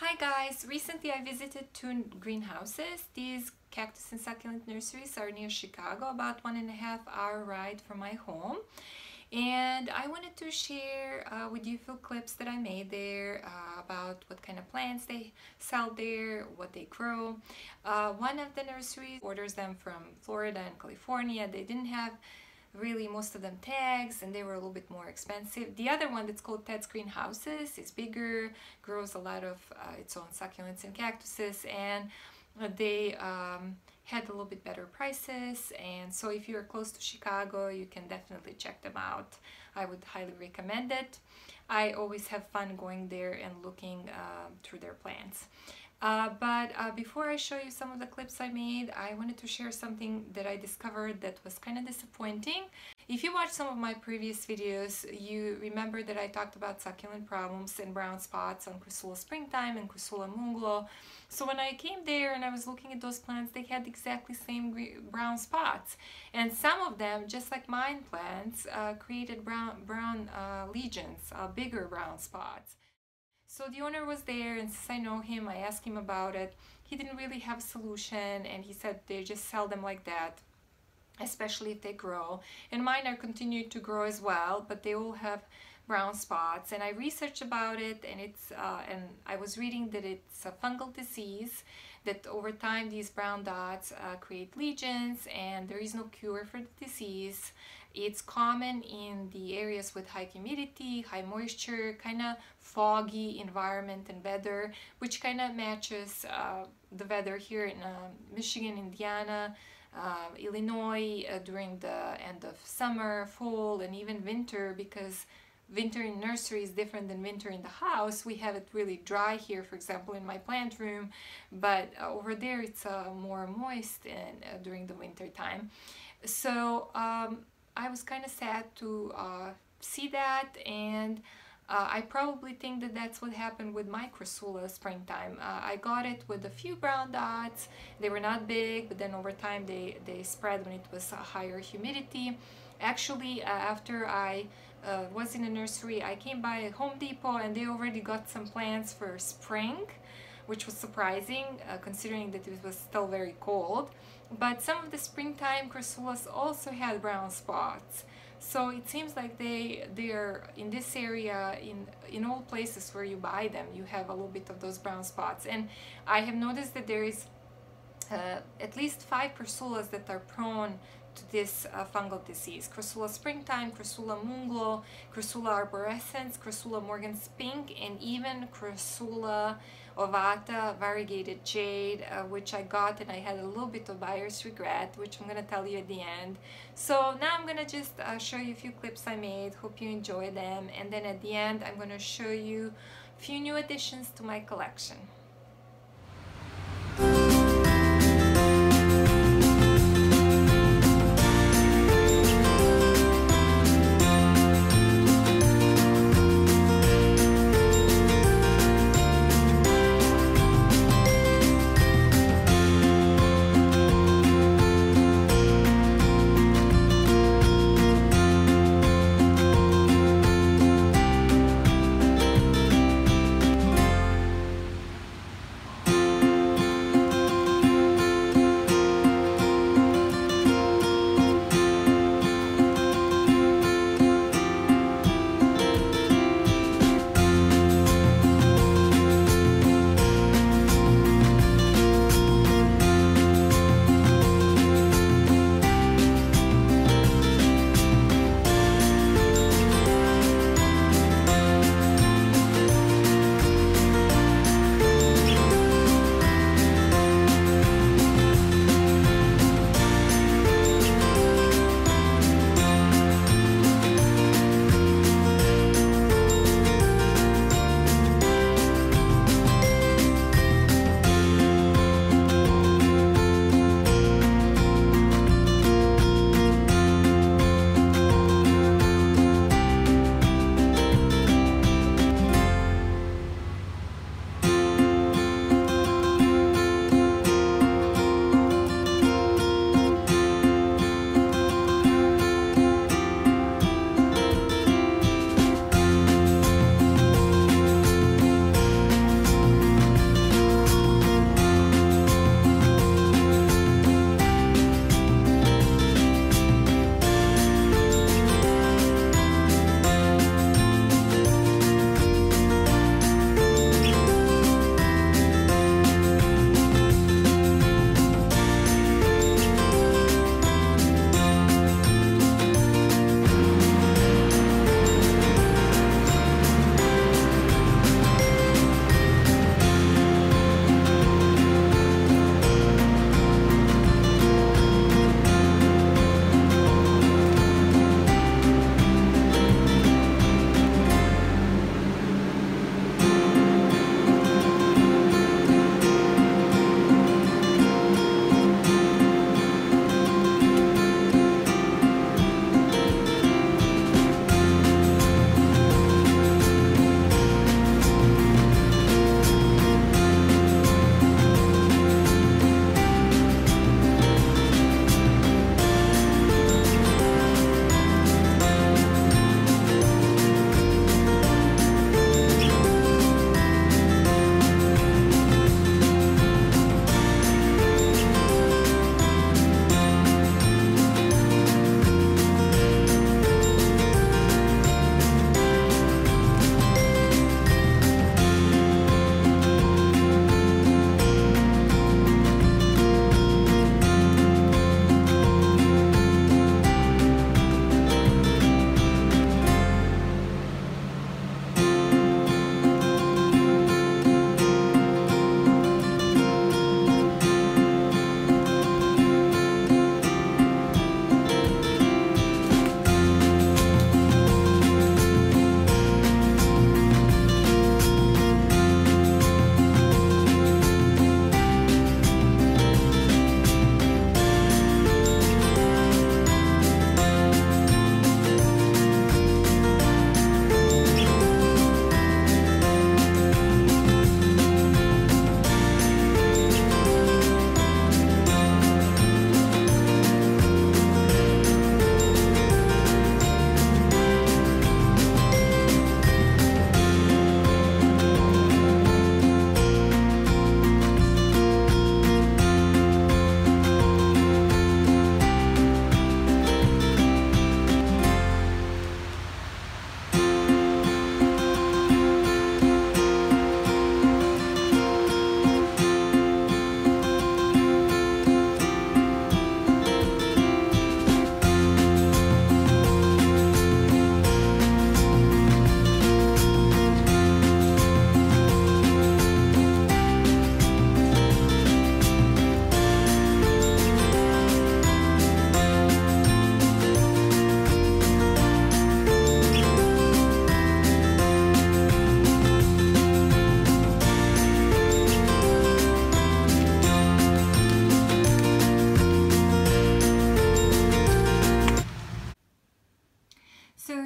Hi guys! Recently I visited two greenhouses. These cactus and succulent nurseries are near Chicago, about 1.5-hour ride from my home. And I wanted to share with you a few clips that I made there about what kind of plants they sell there, what they grow. One of the nurseries orders them from Florida and California. They didn't have really most of them tags and they were a little bit more expensive. The other one that's called Ted's Greenhouses is bigger, grows a lot of its own succulents and cactuses, and they had a little bit better prices. And so if you're close to Chicago, you can definitely check them out. I would highly recommend it. I always have fun going there and looking through their plants. But before I show you some of the clips I made, I wanted to share something that I discovered that was kind of disappointing. If you watched some of my previous videos, you remember that I talked about succulent problems and brown spots on Crassula Springtime and Crassula Munglo. So when I came there and I was looking at those plants, they had exactly the same brown spots. And some of them, just like mine plants, created brown lesions, bigger brown spots. So the owner was there, and since I know him, I asked him about it. He didn't really have a solution, and he said they just sell them like that, especially if they grow. And mine are continued to grow as well, but they all have brown spots. And I researched about it, and and I was reading that it's a fungal disease, that over time these brown dots create lesions, and there is no cure for the disease. It's common in the areas with high humidity, high moisture, kind of foggy environment and weather, which kind of matches the weather here in Michigan, Indiana, Illinois during the end of summer, fall, and even winter, because winter in nursery is different than winter in the house. We have it really dry here, for example, in my plant room, but over there it's more moist during the winter time. So I was kind of sad to see that, and I probably think that that's what happened with my Crassula Springtime. I got it with a few brown dots. They were not big, but then over time they spread when it was higher humidity. Actually, after I was in a nursery, I came by Home Depot and they already got some plants for spring, which was surprising considering that it was still very cold. But some of the springtime Crassulas also had brown spots. So it seems like they're in this area, in all places where you buy them, you have a little bit of those brown spots. And I have noticed that there is at least 5 Crassulas that are prone to this fungal disease: Crassula Springtime, Crassula Munglo, Crassula Arborescens, Crassula Morgan's Pink, and even Crassula ovata variegated jade, which I got and I had a little bit of buyer's regret, which I'm gonna tell you at the end. So now I'm gonna just show you a few clips I made. Hope you enjoy them, and then at the end I'm gonna show you a few new additions to my collection.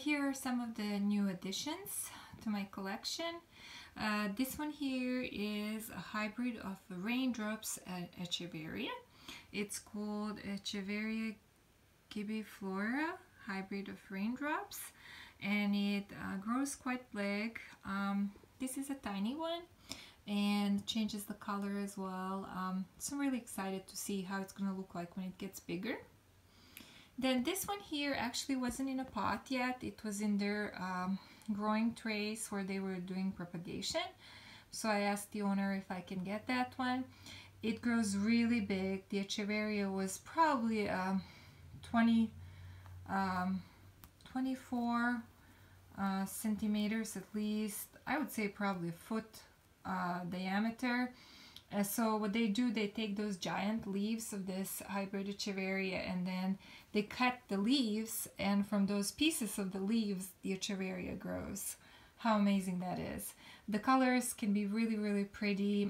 here are some of the new additions to my collection. This one here is a hybrid of raindrops and Echeveria. It's called Echeveria gibiflora, hybrid of raindrops, and it grows quite big. This is a tiny one and changes the color as well. So I'm really excited to see how it's going to look like when it gets bigger. Then this one here actually wasn't in a pot yet. It was in their growing trays where they were doing propagation. So I asked the owner if I can get that one. It grows really big. The Echeveria was probably 24 centimeters at least. I would say probably a foot diameter. So what they do, they take those giant leaves of this hybrid Echeveria and then they cut the leaves, and from those pieces of the leaves the Echeveria grows. How amazing that is. The colors can be really, really pretty.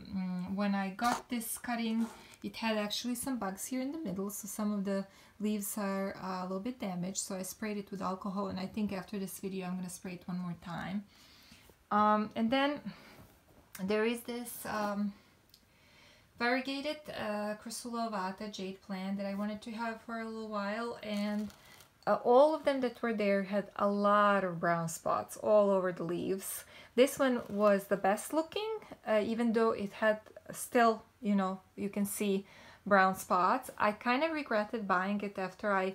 When I got this cutting, it had actually some bugs here in the middle, so some of the leaves are a little bit damaged, so I sprayed it with alcohol, and I think after this video I'm going to spray it one more time. And then there is this variegated Crassula jade plant that I wanted to have for a little while, and all of them that were there had a lot of brown spots all over the leaves. This one was the best looking, even though it had still, you know, you can see brown spots. I kind of regretted buying it after I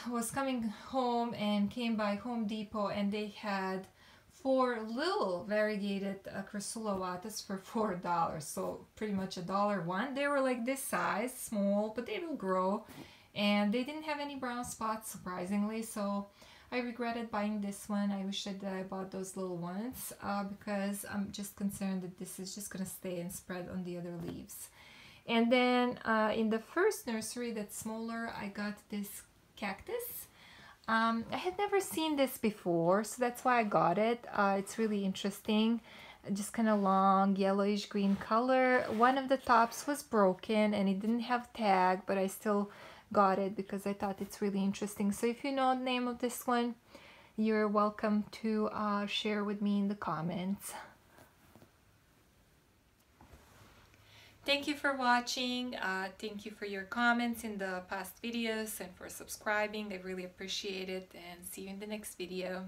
was coming home and came by Home Depot, and they had 4 little variegated Crassula for $4, so pretty much $1. They were like this size, small, but they will grow, and they didn't have any brown spots, surprisingly, so I regretted buying this one. I wish that I bought those little ones because I'm just concerned that this is just gonna stay and spread on the other leaves. And then in the first nursery that's smaller, I got this cactus. I had never seen this before, so that's why I got it. It's really interesting. Just kind of long yellowish green color. One of the tops was broken and it didn't have tag, but I still got it because I thought it's really interesting. So if you know the name of this one, you're welcome to share with me in the comments. Thank you for watching. Thank you for your comments in the past videos and for subscribing. I really appreciate it, and see you in the next video.